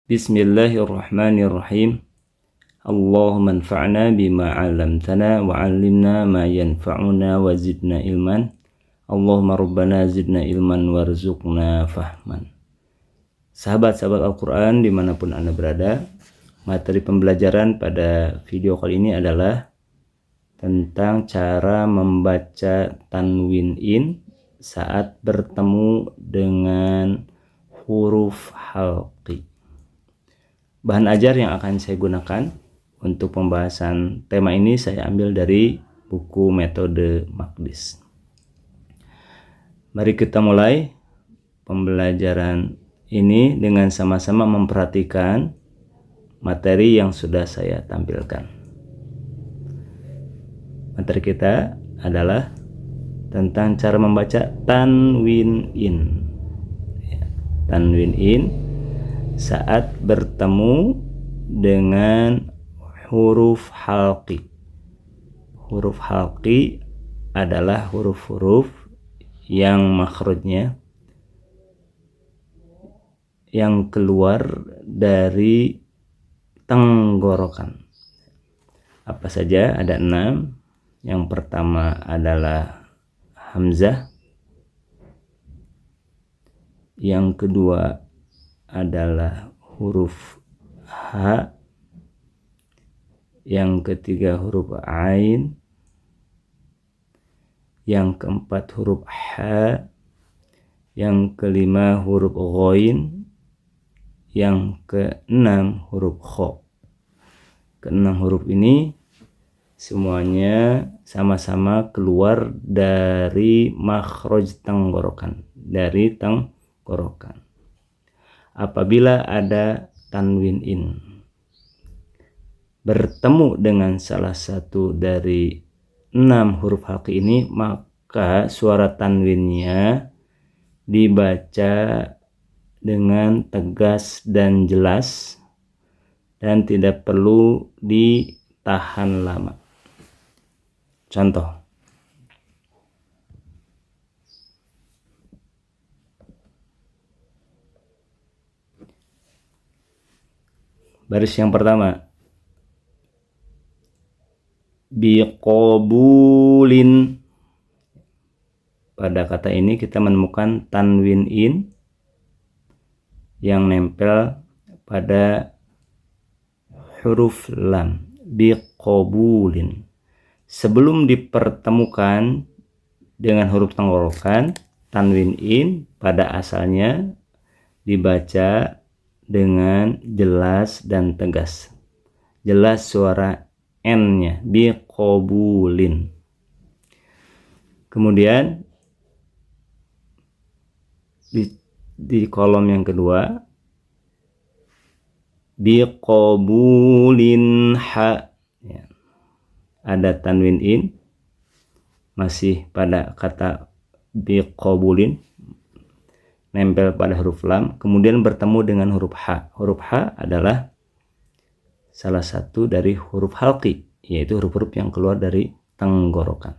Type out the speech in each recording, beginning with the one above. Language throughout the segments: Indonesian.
Bismillahirrahmanirrahim. Allahumma anfa'na bima 'allamtana wa 'allimna ma yanfa'una wa zidna ilman. Allahumma rabbana zidna ilman warzuqna fahman. Sahabat-sahabat Al-Quran dimanapun Anda berada, materi pembelajaran pada video kali ini adalah tentang cara membaca tanwin in saat bertemu dengan huruf halqi. Bahan ajar yang akan saya gunakan untuk pembahasan tema ini saya ambil dari buku Metode Maqdis. Mari kita mulai pembelajaran ini dengan sama-sama memperhatikan materi yang sudah saya tampilkan. Materi kita adalah tentang cara membaca tanwin in. Tanwin in saat bertemu dengan huruf halqi. Huruf halqi adalah huruf-huruf yang makhrajnya yang keluar dari tenggorokan. Apa saja? Ada 6. Yang pertama adalah hamzah. Yang kedua adalah huruf H, yang ketiga huruf Ain, yang keempat huruf H, yang kelima huruf Ghain, yang keenam huruf Kha. Keenam huruf ini semuanya sama-sama keluar dari makhraj tenggorokan, dari tenggorokan. Apabila ada tanwin in bertemu dengan salah satu dari 6 huruf halqi ini, maka suara tanwinnya dibaca dengan tegas dan jelas dan tidak perlu ditahan lama. Contoh: baris yang pertama, biqabulin. Pada kata ini kita menemukan tanwin in yang nempel pada huruf lam, biqabulin. Sebelum dipertemukan dengan huruf tenggorokan, tanwin in pada asalnya dibaca dengan jelas dan tegas. Jelas suara N-nya, biqabulin. Kemudian di kolom yang kedua, biqabulin ha. Ya. Ada tanwin in masih pada kata biqabulin, nempel pada huruf lam, kemudian bertemu dengan huruf H. Huruf H adalah salah satu dari huruf halqi, yaitu huruf-huruf yang keluar dari tenggorokan.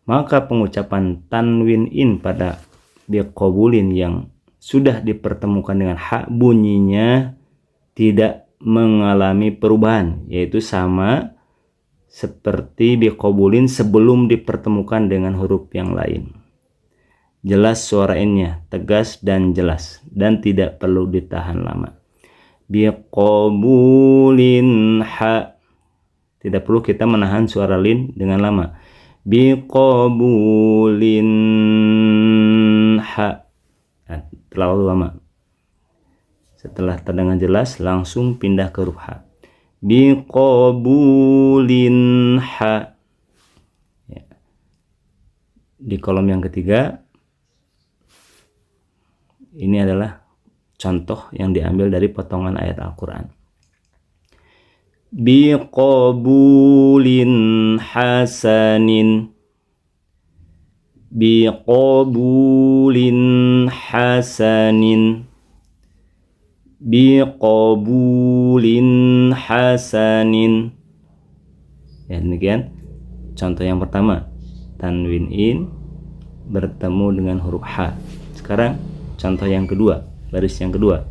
Maka pengucapan tanwin in pada biqabulin yang sudah dipertemukan dengan H, bunyinya tidak mengalami perubahan, yaitu sama seperti biqabulin sebelum dipertemukan dengan huruf yang lain. Jelas suara N-nya, tegas dan jelas, dan tidak perlu ditahan lama. Biqabulin ha. Tidak perlu kita menahan suara lin dengan lama. Biqabulin ha. Nah, terlalu lama. Setelah terdengar jelas, langsung pindah ke huruf H. Biqabulin ha. Ya. Di kolom yang ketiga, ini adalah contoh yang diambil dari potongan ayat Al-Quran. Biqabulin hasanin. Biqabulin hasanin. Biqabulin hasanin. Ya, demikian contoh yang pertama, tanwin in bertemu dengan huruf H. Sekarang contoh yang kedua, baris yang kedua.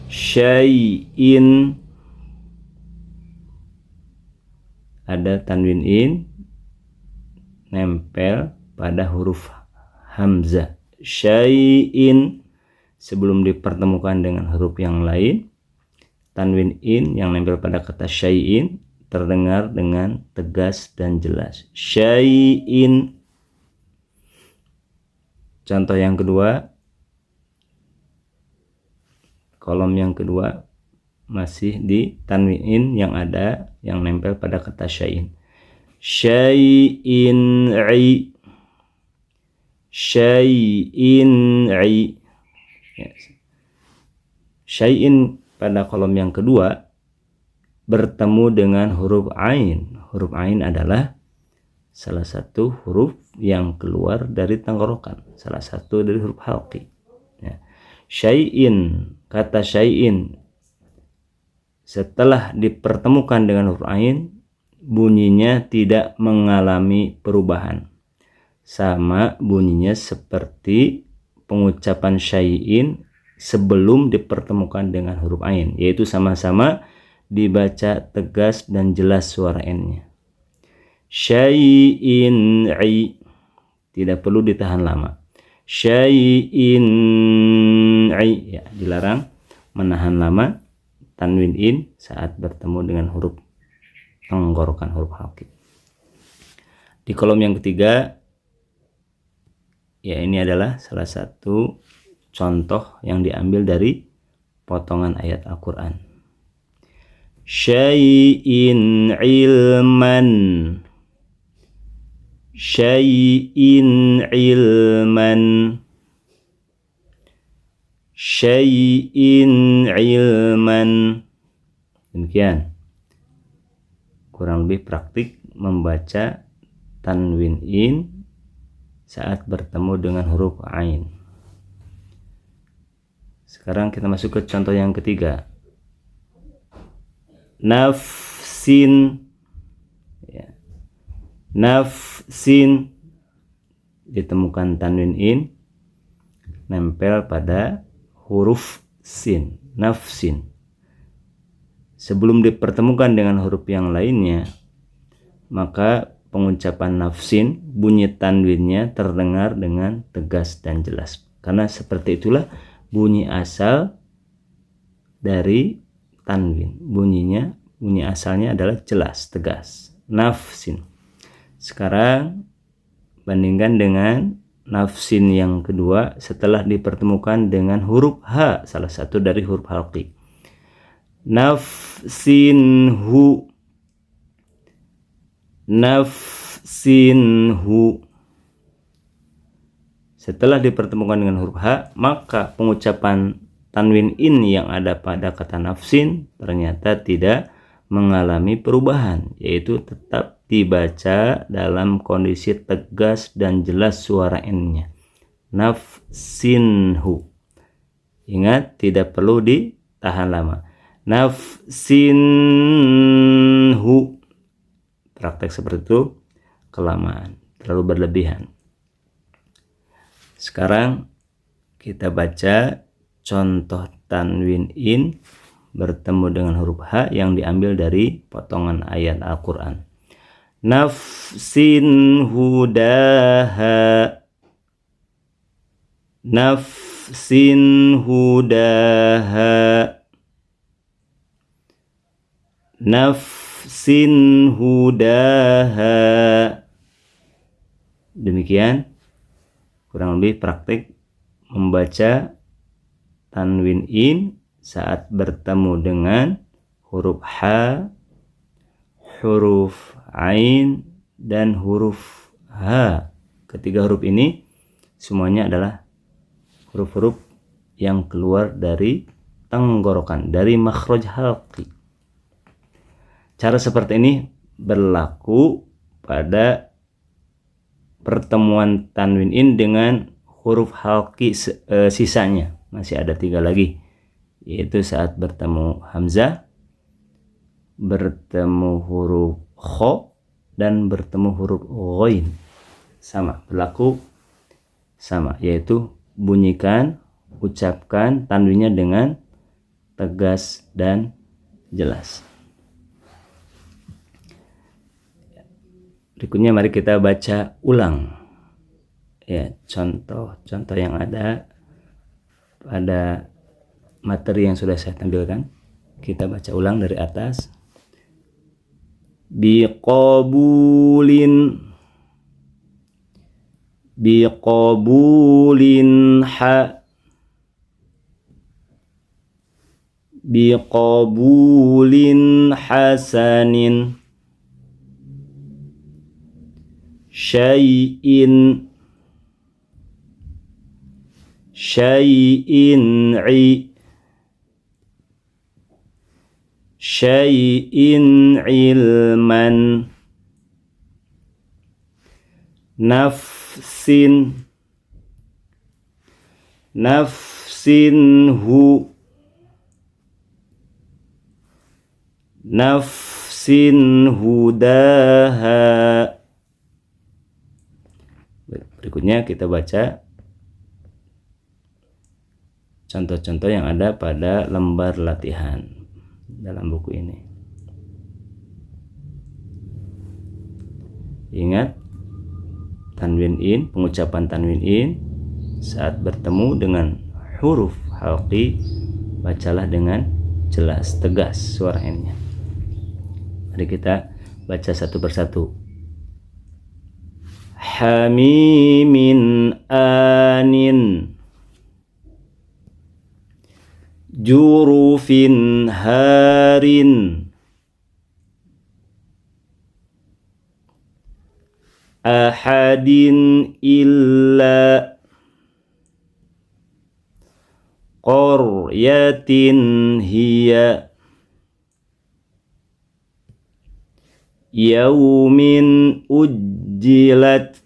syai'in, ada tanwin in nempel pada huruf hamzah. Syai'in, sebelum dipertemukan dengan huruf yang lain, tanwin in yang nempel pada kata syai'in terdengar dengan tegas dan jelas. Syai'in. Contoh yang kedua, kolom yang kedua masih di tanwin in yang ada yang nempel pada kata syai'in. Syai'in i, syai'in i. Syai'in pada kolom yang kedua bertemu dengan huruf ain. Huruf ain adalah salah satu huruf yang keluar dari tenggorokan, salah satu dari huruf halqi. Ya. Syai'in, kata syai'in setelah dipertemukan dengan huruf ain, bunyinya tidak mengalami perubahan. Sama bunyinya seperti pengucapan syai'in sebelum dipertemukan dengan huruf ain, yaitu sama-sama dibaca tegas dan jelas suara n-nya. Syai'in i, tidak perlu ditahan lama. Syai'in i, ya, dilarang menahan lama tanwin in saat bertemu dengan huruf tenggorokan, huruf halqi. Di kolom yang ketiga, ya, ini adalah salah satu contoh yang diambil dari potongan ayat Al-Quran. Syai'in ilman, syai'in ilman, syai'in ilman. Demikian kurang lebih praktik membaca tanwin in saat bertemu dengan huruf ain. Sekarang kita masuk ke contoh yang ketiga. Nafsin, ya. Nafsin, ditemukan tanwin in nempel pada huruf sin. Nafsin. Sebelum dipertemukan dengan huruf yang lainnya, maka pengucapan nafsin, bunyi tanwinnya terdengar dengan tegas dan jelas. Karena seperti itulah bunyi asal dari tanwin. Bunyi asalnya adalah jelas, tegas. Nafsin. Sekarang bandingkan dengan nafsin yang kedua setelah dipertemukan dengan huruf H, salah satu dari huruf halqi. Nafsinhu, nafsinhu. Setelah dipertemukan dengan huruf H, maka pengucapan tanwin in yang ada pada kata nafsin ternyata tidak mengalami perubahan, yaitu tetap dibaca dalam kondisi tegas dan jelas suara n-nya. Nafsinhu. Ingat, tidak perlu ditahan lama. Nafsinhu. Praktek seperti itu kelamaan, terlalu berlebihan. Sekarang kita baca contoh tanwin in bertemu dengan huruf H yang diambil dari potongan ayat Al-Quran. Nafsin hudaha, nafsin hudaha, nafsin hudaha. Demikian kurang lebih praktik membaca tanwin in saat bertemu dengan huruf H, huruf ain, dan huruf H. Ketiga huruf ini semuanya adalah huruf-huruf yang keluar dari tenggorokan, dari makhraj halqi. Cara seperti ini berlaku pada pertemuan tanwin in dengan huruf halqi sisanya. Masih ada 3 lagi, yaitu saat bertemu hamzah, bertemu huruf kho, dan bertemu huruf ghain. Sama, berlaku sama, yaitu bunyikan, ucapkan tanwinnya dengan tegas, dan jelas. Berikutnya mari kita baca ulang ya contoh-contoh yang ada pada materi yang sudah saya tampilkan. Kita baca ulang dari atas. Biqabulin biqabulin hasanin syai'in ilman nafsin hudaha. Berikutnya kita baca contoh-contoh yang ada pada lembar latihan dalam buku ini. Ingat, tanwin in, pengucapan tanwin in saat bertemu dengan huruf halqi, bacalah dengan jelas, tegas suara n-nya. Mari kita baca satu persatu. Hamimin anin jurufin harin ahadin illa qaryatin hiya yaumin ujjilat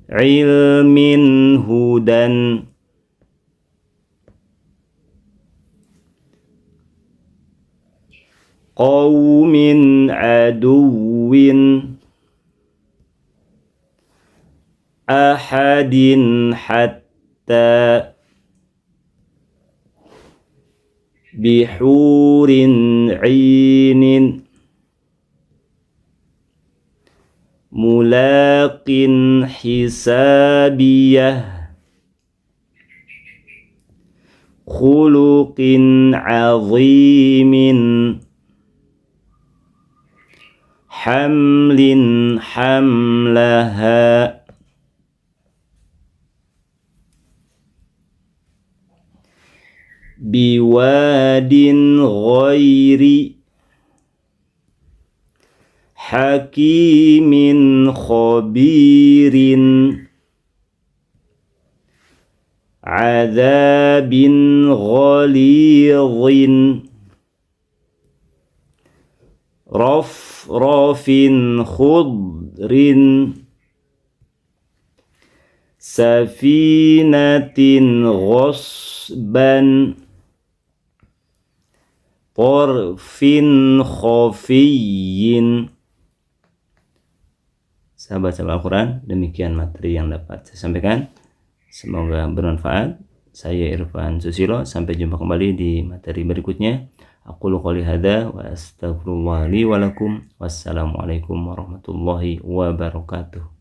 ilmin hudan qaumin aduwin ahadin hatta bihurin ainin mulaqin hisabiyah khuluqin azimin hamlin hamlaha biwadin ghairi hakimin khabirin azabin ghalidhin rafrafin khudrin safinatin ghasban tarfin khafiyyin. Sahabat-sahabat Al-Quran, demikian materi yang dapat saya sampaikan. Semoga bermanfaat. Saya Irfan Susilo. Sampai jumpa kembali di materi berikutnya. Aqulu qouli hadza wa astaghfirullah li wa lakum. Wassalamualaikum warahmatullahi wabarakatuh.